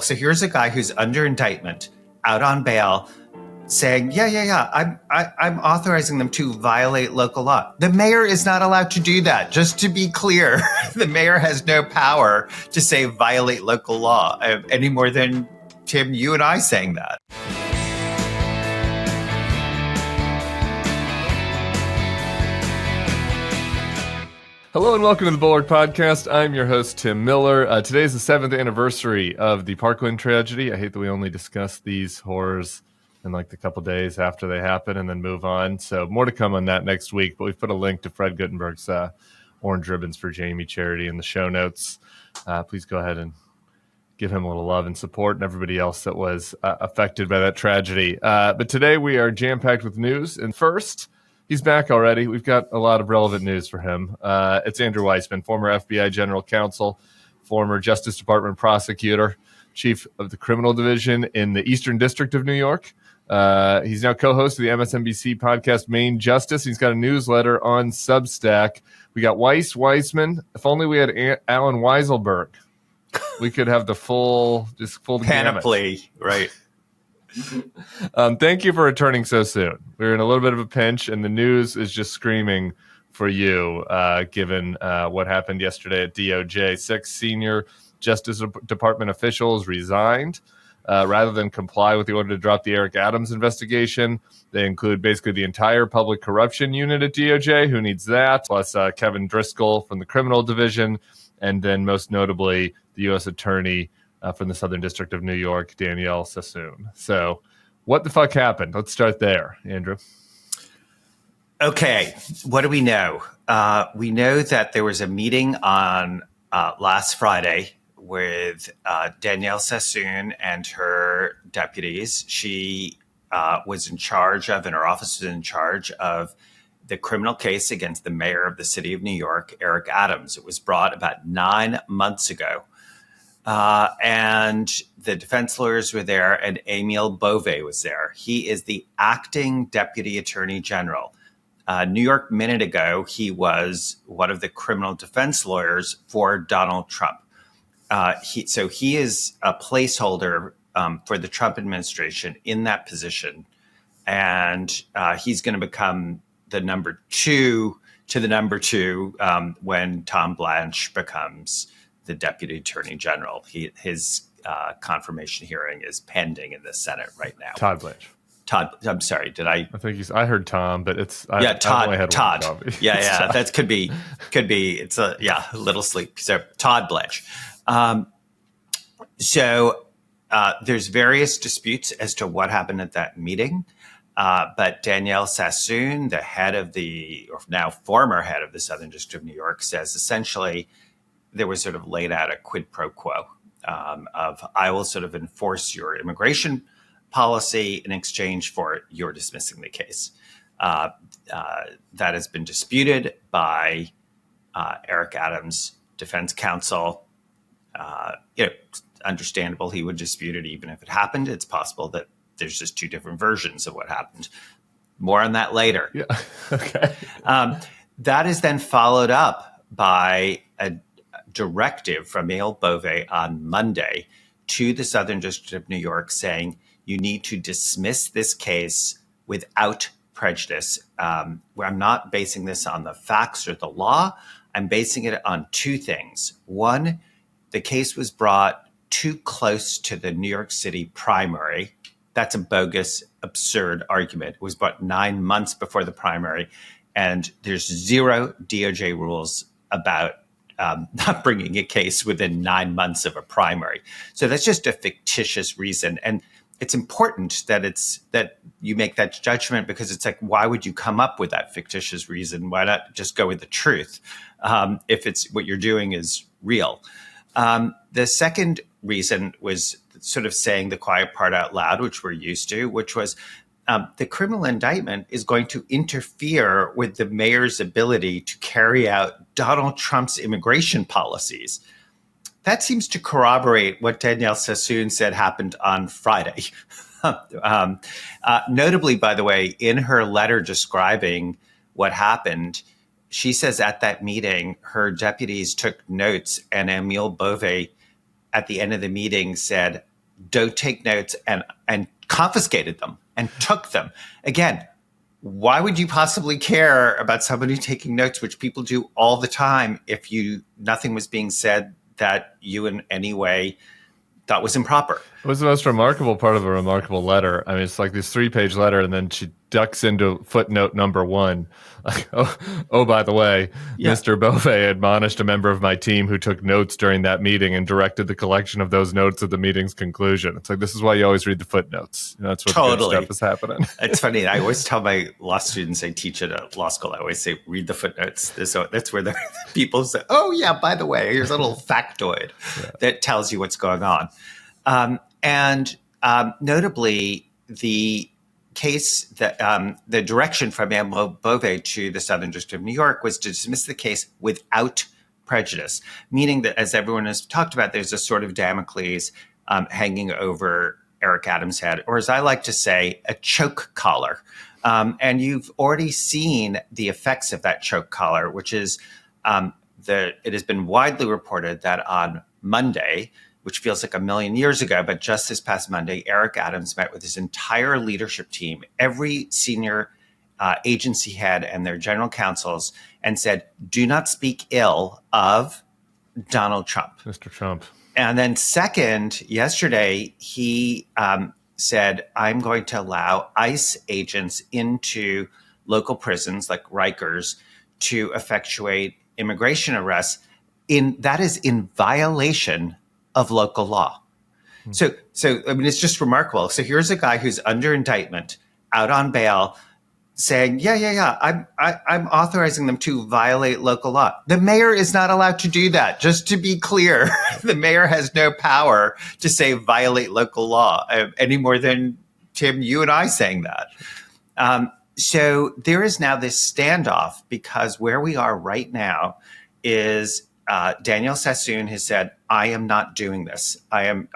So here's a guy who's under indictment, out on bail, saying, I'm authorizing them to violate local law. The mayor is not allowed to do that. Just to be clear, the mayor has no power to say violate local law any more than, Tim, you and I saying that. Hello and welcome to the Bulwark Podcast. I'm your host, Tim Miller. Today is the 7th anniversary of the Parkland tragedy. I hate that we only discuss these horrors in like the couple days after they happen and then move on. So more to come on that next week. But we've put a link to Fred Guttenberg's Orange Ribbons for Jamie charity in the show notes. Please go ahead and give him a little love and support and everybody else that was affected by that tragedy. But today we are jam-packed with news. And first, he's back already. We've got a lot of relevant news for him. It's Andrew Weissmann, former FBI general counsel, former Justice Department prosecutor, chief of the criminal division in the Eastern District of New York. He's now co-host of the MSNBC podcast Main Justice. He's got a newsletter on Substack. We got Weissmann. If only we had Alan Weiselberg, we could have the full panoply, right? Thank you for returning so soon. We're in a little bit of a pinch, and the news is just screaming for you, given what happened yesterday at DOJ. 6 senior Justice Department officials resigned rather than comply with the order to drop the Eric Adams investigation. They include basically the entire public corruption unit at DOJ. Who needs that? Plus Kevin Driscoll from the criminal division, and then most notably the U.S. attorney from the Southern District of New York, Danielle Sassoon. So what the fuck happened? Let's start there, Andrew. Okay, what do we know? We know that there was a meeting on last Friday with Danielle Sassoon and her deputies. She was in charge of, and her office was in charge of, the criminal case against the mayor of the city of New York, Eric Adams. It was brought about 9 months ago. And the defense lawyers were there, and Emil Bove was there. He is the acting deputy attorney general. New York minute ago, he was one of the criminal defense lawyers for Donald Trump. So he is a placeholder for the Trump administration in that position. And he's going to become the number two to the number two when Tom Blanche becomes the deputy attorney general. His confirmation hearing is pending in the Senate right now. Todd Blanche. I'm sorry. Did I? I think I heard Tom, but it's Todd. That could be. It's a little sleep. So Todd Blanche. So there's various disputes as to what happened at that meeting. But Danielle Sassoon, the head of or now former head of the Southern District of New York, says essentially there was sort of laid out a quid pro quo of I will sort of enforce your immigration policy in exchange for your dismissing the case. That has been disputed by Eric Adams' defense counsel. Understandable, he would dispute it even if it happened. It's possible that there's just two different versions of what happened. More on that later. Yeah. Okay. That is then followed up by a directive from Emil Bove on Monday to the Southern District of New York saying you need to dismiss this case without prejudice. I'm not basing this on the facts or the law. I'm basing it on two things. One, the case was brought too close to the New York City primary. That's a bogus, absurd argument. It was brought 9 months before the primary, and there's zero DOJ rules about not bringing a case within 9 months of a primary. So that's just a fictitious reason. And it's important that you make that judgment, because it's like, why would you come up with that fictitious reason? Why not just go with the truth if it's what you're doing is real? The second reason was sort of saying the quiet part out loud, which we're used to, which was the criminal indictment is going to interfere with the mayor's ability to carry out Donald Trump's immigration policies. That seems to corroborate what Danielle Sassoon said happened on Friday. Notably, by the way, in her letter describing what happened, she says at that meeting, her deputies took notes, and Emil Bove at the end of the meeting said, don't take notes and confiscated them and took them. Again, why would you possibly care about somebody taking notes, which people do all the time, if nothing was being said that you in any way thought was improper? It was the most remarkable part of a remarkable letter. I mean, it's like this 3-page letter, and then she ducks into footnote number 1. Like, oh, by the way, Yeah. Mr. Bove admonished a member of my team who took notes during that meeting and directed the collection of those notes at the meeting's conclusion. It's like, this is why you always read the footnotes. That's what the good stuff is happening. It's funny. I always tell my law students I teach at a law school, I always say, read the footnotes. That's where the people say, oh, yeah, by the way, here's a little factoid that tells you what's going on. Notably, the case that the direction from Emil Bove to the Southern District of New York was to dismiss the case without prejudice, meaning that, as everyone has talked about, there's a sort of Damocles hanging over Eric Adams' head, or as I like to say, a choke collar. And you've already seen the effects of that choke collar, which is it has been widely reported that on Monday, which feels like a million years ago, but just this past Monday, Eric Adams met with his entire leadership team, every senior agency head and their general counsels, and said, do not speak ill of Donald Trump. Mr. Trump. And then second, yesterday, he said, I'm going to allow ICE agents into local prisons like Rikers to effectuate immigration arrests. That is in violation of local law. So I mean, it's just remarkable. So here's a guy who's under indictment, out on bail, saying, I'm authorizing them to violate local law. The mayor is not allowed to do that. Just to be clear, the mayor has no power to say violate local law any more than, Tim, you and I saying that. So there is now this standoff, because where we are right now is Danielle Sassoon has said, I am not doing this. I'm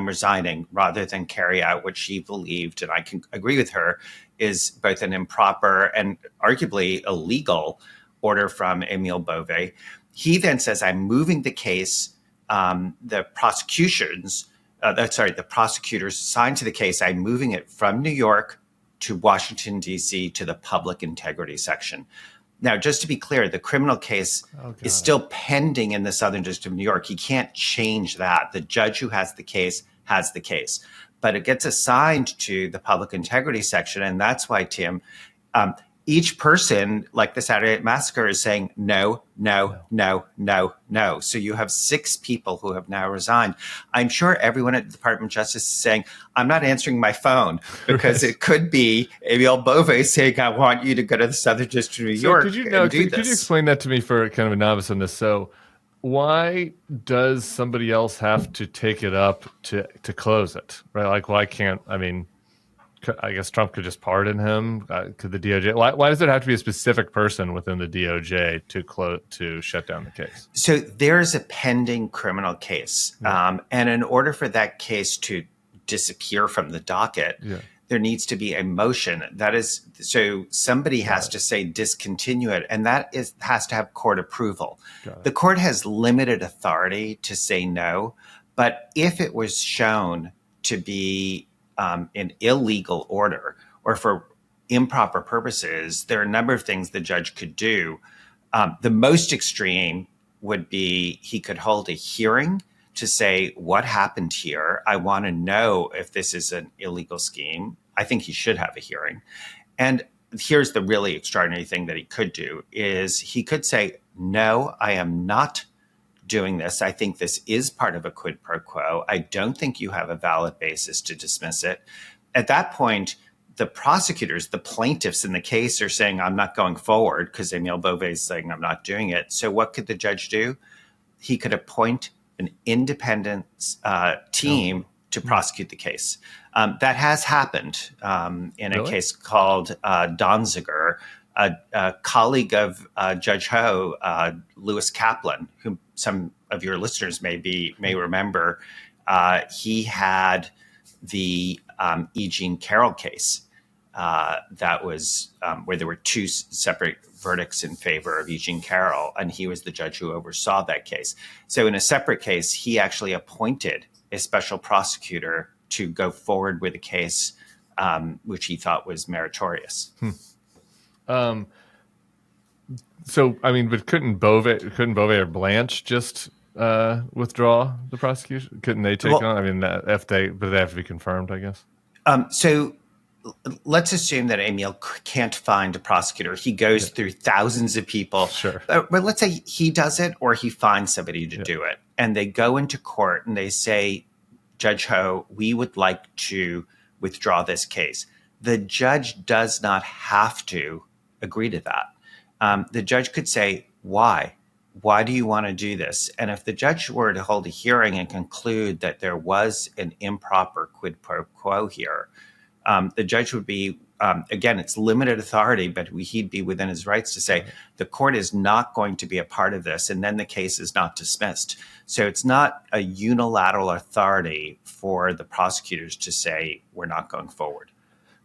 resigning, rather than carry out what she believed, and I can agree with her, is both an improper and arguably illegal order from Emil Bove. He then says, I'm moving the case. The prosecutors assigned to the case, I'm moving it from New York to Washington, D.C. to the public integrity section. Now, just to be clear, the criminal case is still pending in the Southern District of New York. He can't change that. The judge who has the case has the case. But it gets assigned to the public integrity section. And that's why, Tim, each person, like the Saturday Night Massacre, is saying no, no, no, no, no. So you have 6 people who have now resigned. I'm sure everyone at the Department of Justice is saying, I'm not answering my phone, because it could be Emil Bove saying, I want you to go to the Southern District of New York and do this. Could you explain that to me for kind of a novice on this? So why does somebody else have to take it up to close it, right? Like, why can't, I guess Trump could just pardon him. Could the DOJ? Why does it have to be a specific person within the DOJ to shut down the case? So there is a pending criminal case, and in order for that case to disappear from the docket, there needs to be a motion. That is, so somebody has to say discontinue it, and that has to have court approval. The court has limited authority to say no, but if it was shown to be an illegal order or for improper purposes, there are a number of things the judge could do. The most extreme would be he could hold a hearing to say, what happened here? I want to know if this is an illegal scheme. I think he should have a hearing. And here's the really extraordinary thing that he could do is he could say, no, I am not doing this. I think this is part of a quid pro quo. I don't think you have a valid basis to dismiss it. At that point, the prosecutors, the plaintiffs in the case, are saying, I'm not going forward, because Emil Bove is saying, I'm not doing it. So what could the judge do? He could appoint an independent team to prosecute the case. That has happened in a case called Donziger. A colleague of Judge Ho, Lewis Kaplan, whom some of your listeners may remember, he had the E. Jean Carroll case that was where there were 2 separate verdicts in favor of E. Jean Carroll, and he was the judge who oversaw that case. So in a separate case, he actually appointed a special prosecutor to go forward with a case which he thought was meritorious. So, I mean, but couldn't Bove or Blanche just withdraw the prosecution? Couldn't they take on? I mean, but they have to be confirmed, I guess. So let's assume that Emil can't find a prosecutor. He goes through thousands of people. Sure. But let's say he does it or he finds somebody to do it. And they go into court and they say, Judge Ho, we would like to withdraw this case. The judge does not have to agree to that. The judge could say, why? Why do you want to do this? And if the judge were to hold a hearing and conclude that there was an improper quid pro quo here, the judge would be, again, it's limited authority, but he'd be within his rights to say the court is not going to be a part of this, and then the case is not dismissed. So it's not a unilateral authority for the prosecutors to say we're not going forward.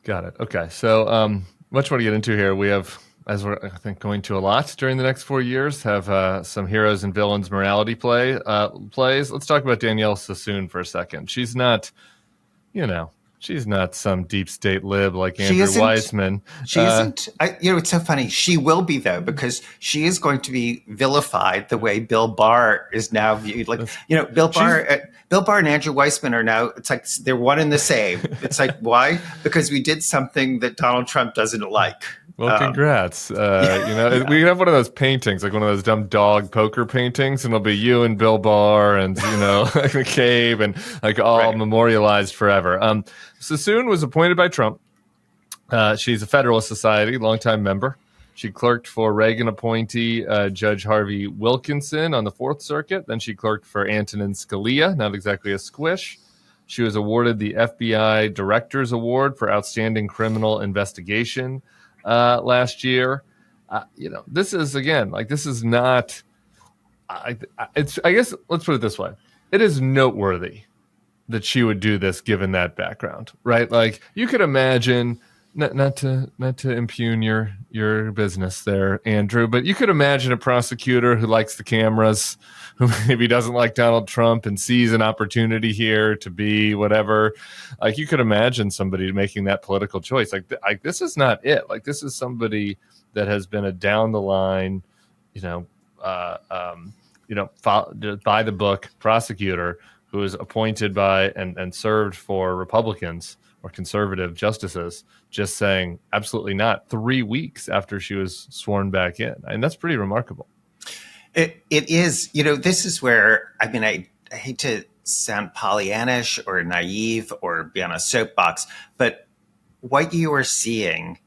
Got it. Okay. So much more to get into here. We have, as we're, I think, going to a lot during the next 4 years, have some heroes and villains morality plays. Let's talk about Danielle Sassoon for a second. She's not, she's not some deep state lib like Andrew Weissmann. She isn't. It's so funny. She will be, though, because she is going to be vilified the way Bill Barr is now viewed. Like, Bill Barr and Andrew Weissmann are now, it's like they're one and the same. It's like, why? Because we did something that Donald Trump doesn't like. Well, congrats. We can have one of those paintings, like one of those dumb dog poker paintings, and it'll be you and Bill Barr and, like McCabe and like all memorialized forever. Sassoon was appointed by Trump. She's a Federalist Society, longtime member. She clerked for Reagan appointee Judge Harvey Wilkinson on the Fourth Circuit. Then she clerked for Antonin Scalia, not exactly a squish. She was awarded the FBI Director's Award for Outstanding Criminal Investigation last year. This is, again, like, this is not, I guess, let's put it this way. It is noteworthy that she would do this given that background, right? Like, you could imagine, not to impugn your business there, Andrew, but you could imagine a prosecutor who likes the cameras, who maybe doesn't like Donald Trump and sees an opportunity here to be whatever. Like, you could imagine somebody making that political choice. Like this is not it. Like, this is somebody that has been a down the line, by the book prosecutor who is appointed by and served for Republicans or conservative justices, just saying absolutely not 3 weeks after she was sworn back in. And that's pretty remarkable. It is, this is where, I hate to sound Pollyannish or naive or be on a soapbox, but what you are seeing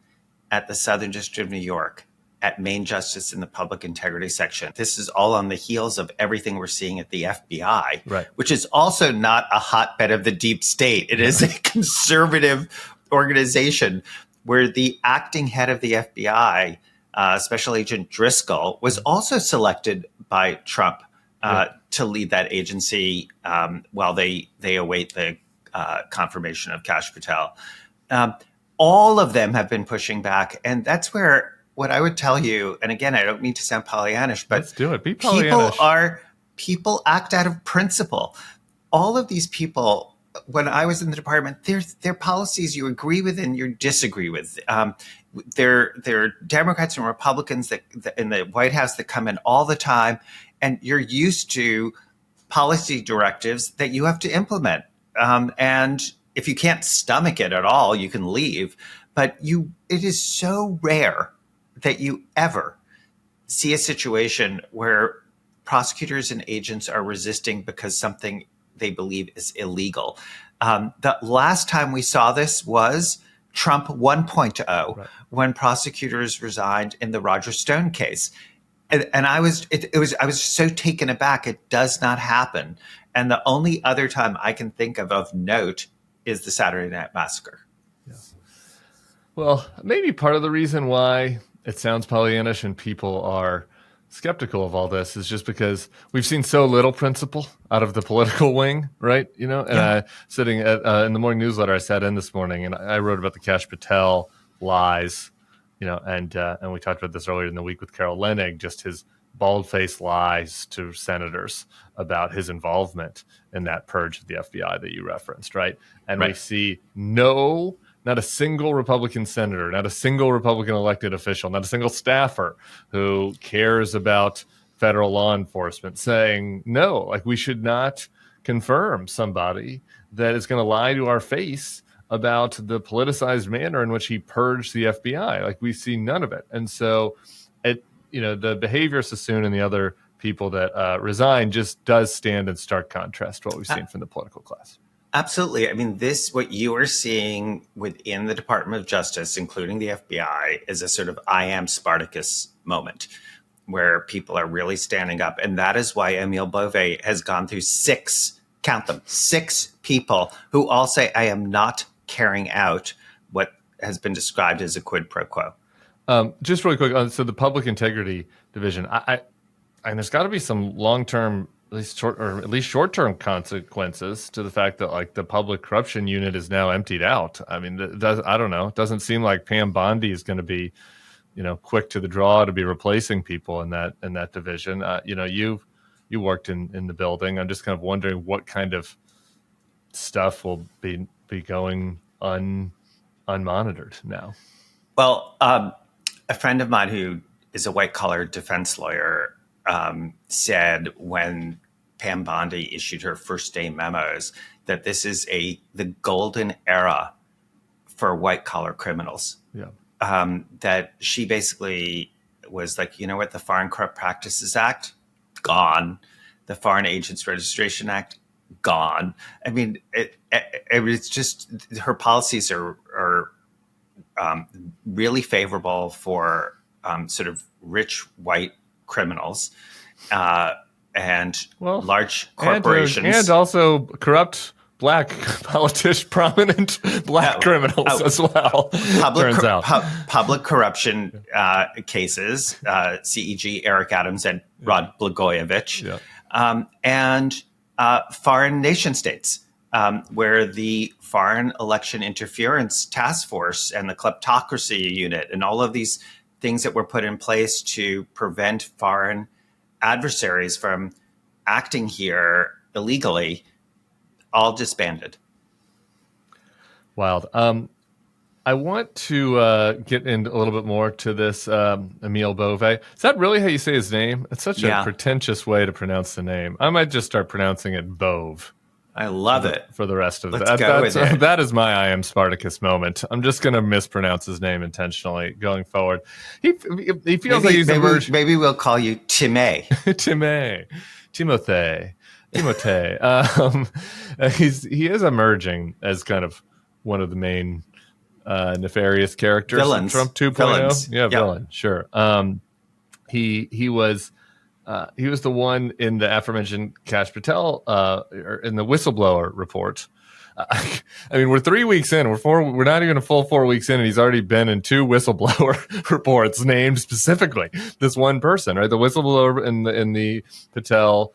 at the Southern District of New York, at Main Justice in the Public Integrity Section, this is all on the heels of everything we're seeing at the FBI, right, which is also not a hotbed of the deep state. It is a conservative organization where the acting head of the FBI, Special Agent Driscoll, was also selected by Trump to lead that agency while they await the confirmation of Kash Patel. All of them have been pushing back. And that's where what I would tell you, and again, I don't mean to sound Pollyannish, but let's do it. Be Pollyannish. People act out of principle. All of these people, when I was in the department, they're policies you agree with and you disagree with. They're Democrats and Republicans that in the White House that come in all the time, and you're used to policy directives that you have to implement. And if you can't stomach it at all, you can leave. But it is so rare that you ever see a situation where prosecutors and agents are resisting because something they believe is illegal. The last time we saw this was Trump 1.0, right, when prosecutors resigned in the Roger Stone case. And I was so taken aback. It does not happen. And the only other time I can think of note is the Saturday Night Massacre. Yeah. Well, maybe part of the reason why it sounds Pollyannish and people are skeptical of all this is just because we've seen so little principle out of the political wing, right? And sitting in the morning newsletter I sat in this morning, and I wrote about the Kash Patel lies, and we talked about this earlier in the week with Carol Leonnig, just his bald-faced lies to senators about his involvement in that purge of the FBI that you referenced, right? And we see not a single Republican senator, not a single Republican elected official, not a single staffer who cares about federal law enforcement saying, no, like we should not confirm somebody that is going to lie to our face about the politicized manner in which he purged the FBI. Like we see none of it. And so the behavior of Sassoon and the other people that resigned just does stand in stark contrast to what we've seen from the political class. Absolutely. I mean, what you are seeing within the Department of Justice, including the FBI, is a sort of I am Spartacus moment where people are really standing up. And that is why Emil Bove has gone through six people who all say, I am not carrying out what has been described as a quid pro quo. Just really quick, so the Public Integrity Division, and there's got to be some long-term, at least short-term consequences to the fact that like the Public Corruption Unit is now emptied out. I mean, I don't know. It doesn't seem like Pam Bondi is going to be, quick to the draw to be replacing people in that division. You worked in the building. I'm just kind of wondering what kind of stuff will be going unmonitored now. Well, a friend of mine who is a white-collar defense lawyer said when Pam Bondi issued her first-day memos that this is the golden era for white-collar criminals. Yeah. That she basically was like, you know what, the Foreign Corrupt Practices Act, gone. The Foreign Agents Registration Act, gone. I mean, it's just her policies are really favorable for sort of rich white criminals and large corporations. And also corrupt black prominent black criminals as well. Public corruption cases, CEG, Eric Adams, and Rod Blagojevich, and foreign nation states, where the Foreign Election Interference Task Force and the Kleptocracy Unit and all of these things that were put in place to prevent foreign adversaries from acting here illegally all disbanded. Wild. I want to get into a little bit more to this Emil Bove. Is that really how you say his name? It's such a pretentious way to pronounce the name. I might just start pronouncing it Bove. I love it. For the rest of Let's go with it. That is my I am Spartacus moment. I'm just going to mispronounce his name intentionally going forward. He feels like he's emerged. Maybe we'll call you Timé. Timothy. He is emerging as kind of one of the main nefarious characters in Trump 2.0. Villains. Villain, sure. He was the one in the aforementioned Kash Patel in the whistleblower report. I mean, we're 3 weeks in. We're not even a full 4 weeks in, and he's already been in 2 whistleblower reports named specifically this one person. Right, the whistleblower in the Patel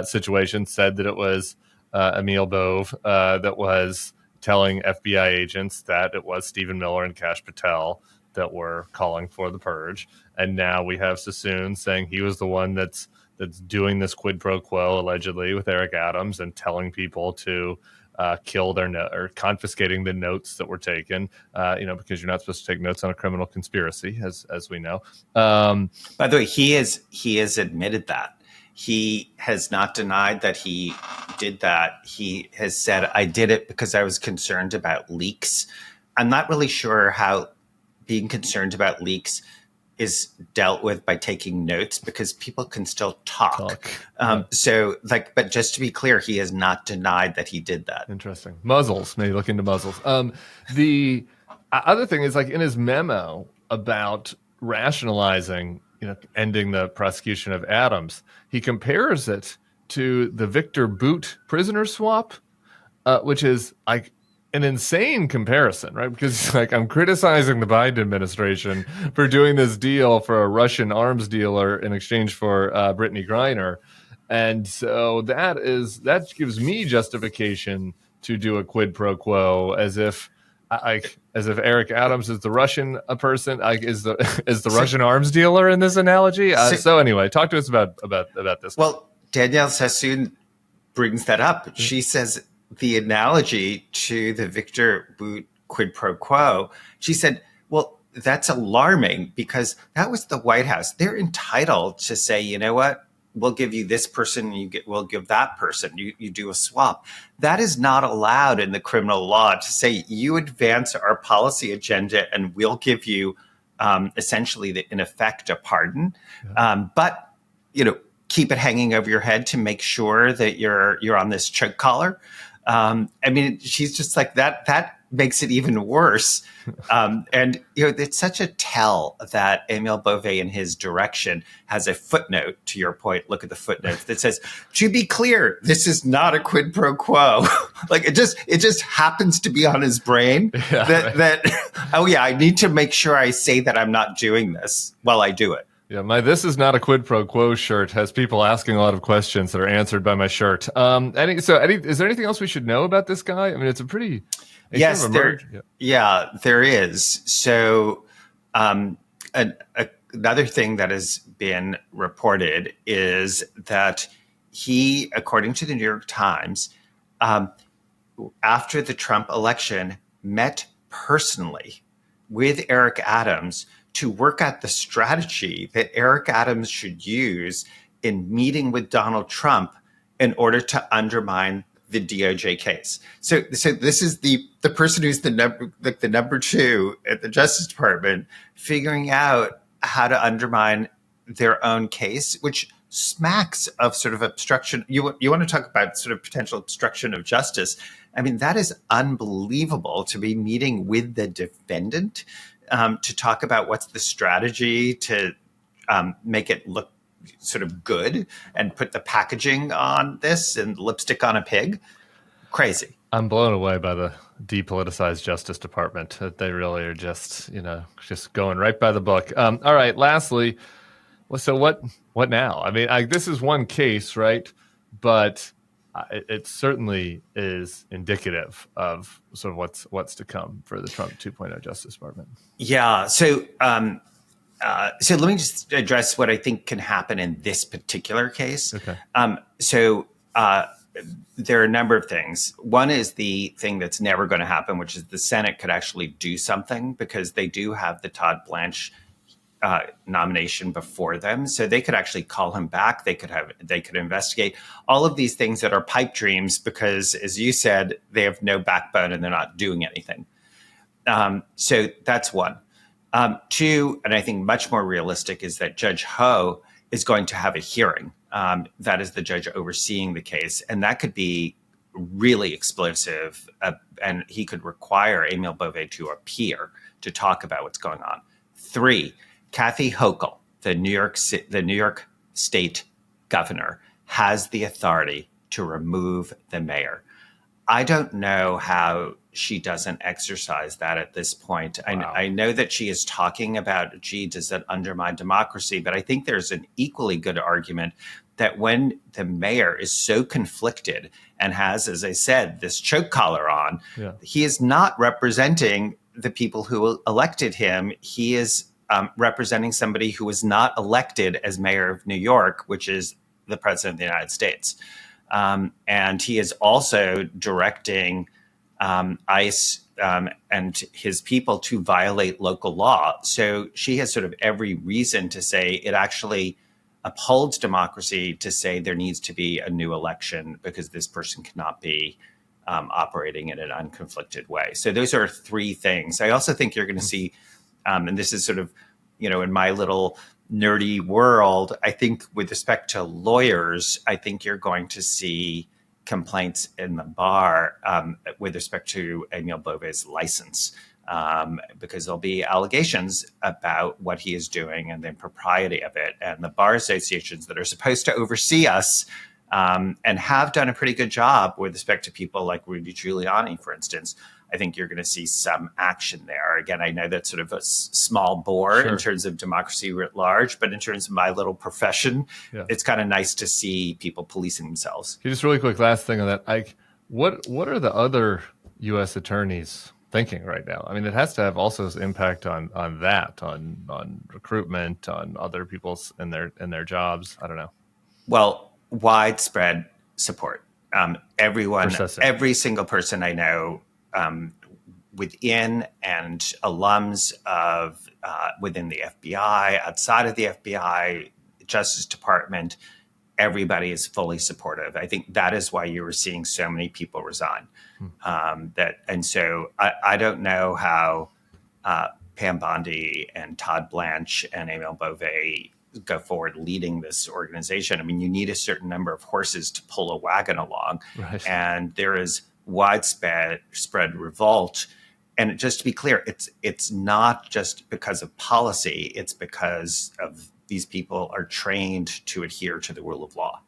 situation said that it was Emil Bove that was telling FBI agents that it was Stephen Miller and Kash Patel that were calling for the purge. And now we have Sassoon saying he was the one that's doing this quid pro quo allegedly with Eric Adams and telling people to kill their or confiscating the notes that were taken, because you're not supposed to take notes on a criminal conspiracy, as we know. By the way, he has admitted that. He has not denied that he did that. He has said, I did it because I was concerned about leaks. I'm not really sure how being concerned about leaks is dealt with by taking notes, because people can still talk. But just to be clear, he has not denied that he did that. Interesting. Muzzles, maybe look into muzzles. The other thing is, like, in his memo about rationalizing, ending the prosecution of Adams, he compares it to the Victor Boot prisoner swap, which is like an insane comparison, right? Because it's like, I'm criticizing the Biden administration for doing this deal for a Russian arms dealer in exchange for Brittany Griner. And so that gives me justification to do a quid pro quo, as if as if Eric Adams is the Russian person, is the Russian arms dealer in this analogy. So anyway, talk to us about this. Well, Danielle Sassoon brings that up. She says the analogy to the Victor Bout quid pro quo. She said, well, that's alarming because that was the White House. They're entitled to say, you know what? We'll give you this person, we'll give that person. You do a swap. That is not allowed in the criminal law to say you advance our policy agenda and we'll give you essentially, in effect, a pardon. Yeah. But, keep it hanging over your head to make sure that you're on this choke collar. I mean, she's just like that. That makes it even worse. And it's such a tell that Emil Bove in his direction has a footnote, to your point, look at the footnotes, that says, to be clear, this is not a quid pro quo. Like it just happens to be on his brain that, oh yeah, I need to make sure I say that I'm not doing this while I do it. Yeah, my "This is not a quid pro quo" shirt has people asking a lot of questions that are answered by my shirt. Is there anything else we should know about this guy? I mean, it's a pretty... Yes, there is. So another thing that has been reported is that he, according to the New York Times, after the Trump election, met personally with Eric Adams to work out the strategy that Eric Adams should use in meeting with Donald Trump in order to undermine the DOJ case. So this is the person who's the number two at the Justice Department figuring out how to undermine their own case, which smacks of sort of obstruction. You want to talk about sort of potential obstruction of justice. I mean, that is unbelievable to be meeting with the defendant to talk about what's the strategy to make it look sort of good and put the packaging on this and lipstick on a pig. Crazy. I'm blown away by the depoliticized Justice Department. They really are just going right by the book. All right. Lastly, so what now? I mean, this is one case, right? But it certainly is indicative of sort of what's to come for the Trump 2.0 Justice Department. Yeah. So let me just address what I think can happen in this particular case. Okay. There are a number of things. One is the thing that's never going to happen, which is the Senate could actually do something because they do have the Todd Blanche nomination before them. So they could actually call him back. They could investigate all of these things that are pipe dreams because, as you said, they have no backbone and they're not doing anything. So that's one. Two, and I think much more realistic, is that Judge Ho is going to have a hearing. That is the judge overseeing the case. And that could be really explosive. And he could require Emil Bove to appear to talk about what's going on. Three, Kathy Hochul, the New York State governor, has the authority to remove the mayor. I don't know how she doesn't exercise that at this point. Wow. I know that she is talking about, does that undermine democracy? But I think there's an equally good argument that when the mayor is so conflicted and has, as I said, this choke collar on, he is not representing the people who elected him. He is representing somebody who was not elected as mayor of New York, which is the president of the United States. And he is also directing ICE and his people to violate local law. So she has sort of every reason to say it actually upholds democracy to say there needs to be a new election because this person cannot be operating in an unconflicted way. So those are three things. I also think you're going to see, and this is sort of, in my little nerdy world, I think with respect to lawyers, I think you're going to see complaints in the bar with respect to Emil Bove's license, because there'll be allegations about what he is doing and the impropriety of it. And the bar associations that are supposed to oversee us and have done a pretty good job with respect to people like Rudy Giuliani, for instance, I think you're going to see some action there. Again, I know that's sort of a small bore in terms of democracy writ large, but in terms of my little profession, it's kind of nice to see people policing themselves. Just really quick, last thing on that. What are the other U.S. attorneys thinking right now. I mean, it has to have also impact on recruitment, on other people's in their jobs. I don't know. Well, widespread support. Everyone, Persistent. every single person I know within and alums of within the FBI, outside of the FBI, Justice Department, everybody is fully supportive. I think that is why you were seeing so many people resign. So I don't know how Pam Bondi and Todd Blanche and Emil Bove go forward leading this organization. I mean, you need a certain number of horses to pull a wagon along, right. And there is widespread revolt. And just to be clear, it's not just because of policy; it's because of these people are trained to adhere to the rule of law.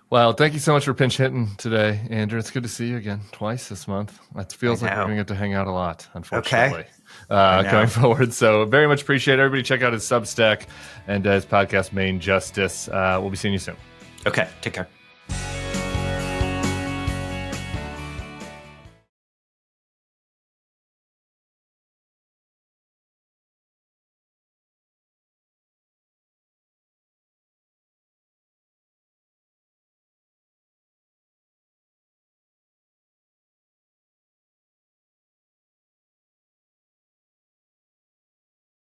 Well, thank you so much for pinch hitting today, Andrew. It's good to see you again twice this month. It feels like we're going to get to hang out a lot, unfortunately, going forward. So very much appreciate it. Everybody check out his Substack and his podcast, Main Justice. We'll be seeing you soon. Okay, take care.